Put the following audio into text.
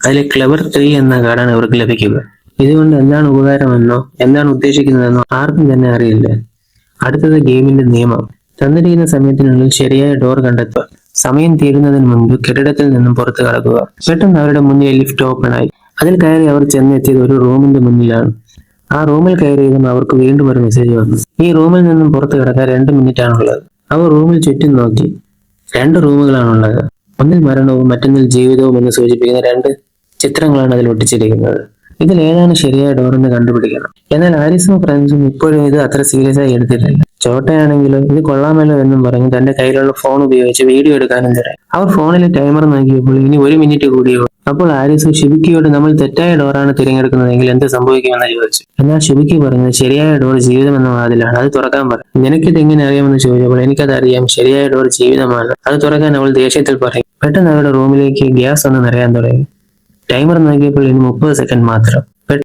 അതിൽ ക്ലെവർ 3 എന്ന കാർഡാണ് ഇവർക്ക് ലഭിക്കുക. ഇതുകൊണ്ട് എന്താണ് ഉപകാരമെന്നോ എന്താണ് ഉദ്ദേശിക്കുന്നതെന്നോ ആർക്കും തന്നെ അറിയില്ല. അടുത്തത് ഗെയിമിന്റെ നിയമം. തന്നിരിക്കുന്ന സമയത്തിനുള്ളിൽ ശരിയായ ഡോർ കണ്ടെത്തുക. സമയം തീരുന്നതിന് മുൻപ് കെട്ടിടത്തിൽ നിന്നും പുറത്തു കടക്കുക. പെട്ടെന്ന് അവരുടെ മുന്നിൽ ലിഫ്റ്റ് ഓപ്പൺ ആയി. അതിൽ കയറി അവർ ചെന്നെത്തിയത് ഒരു റൂമിന്റെ മുന്നിലാണ്. ആ റൂമിൽ കയറിയതും അവർക്ക് വീണ്ടും ഒരു മെസ്സേജ് വന്നു. ഈ റൂമിൽ നിന്നും പുറത്തു കിടക്കാൻ 2 മിനിറ്റ് ആണുള്ളത്. അവർ റൂമിൽ ചുറ്റും നോക്കി. 2 റൂമുകളാണുള്ളത്. ഒന്നിൽ മരണവും മറ്റൊന്നിൽ ജീവിതവും എന്ന് സൂചിപ്പിക്കുന്ന 2 ചിത്രങ്ങളാണ് അതിൽ ഒട്ടിച്ചിരിക്കുന്നത്. ഇതിൽ ഏതാണ് ശരിയായ ഡോർ എന്ന് കണ്ടുപിടിക്കണം. എന്നാൽ ആരിസും ഫ്രണ്ട്സും ഇപ്പോഴും ഇത് അത്ര സീരിയസ് ആയി എടുത്തിട്ടില്ല. ചോട്ടയാണെങ്കിലോ ഇത് കൊള്ളാമല്ലോ എന്നും പറഞ്ഞ് തന്റെ കയ്യിലുള്ള ഫോൺ ഉപയോഗിച്ച് വീഡിയോ എടുക്കാനും തരാം. അവർ ഫോണിൽ ടൈമർ നോക്കിയപ്പോൾ ഇനി 1 മിനിറ്റ് കൂടിയോ. അപ്പോൾ ആരിസു ഷിബുക്കിയോട് നമ്മൾ തെറ്റായ ഡോറാണ് തിരഞ്ഞെടുക്കുന്നതെങ്കിൽ എന്ത് സംഭവിക്കുമെന്ന് ചോദിച്ചു. എന്നാൽ ഷിബുക്കി പറഞ്ഞത് ശരിയായ ഡോർ ജീവിതം എന്ന വാതിലാണ്, അത് തുറക്കാൻ പറയും. നിനക്കിത് എങ്ങനെ അറിയാമെന്ന് ചോദിച്ചപ്പോൾ എനിക്കത് അറിയാം, ശരിയായ ഡോർ ജീവിതമാണ്, അത് തുറക്കാൻ അവൾ ദേഷ്യത്തിൽ പറയും. പെട്ടെന്ന് അവരുടെ റൂമിലേക്ക് ഗ്യാസ് ഒന്ന് നിറയാൻ തുടങ്ങി. ടൈമർ നോക്കിയപ്പോൾ ഇനി 30 സെക്കൻഡ് മാത്രം.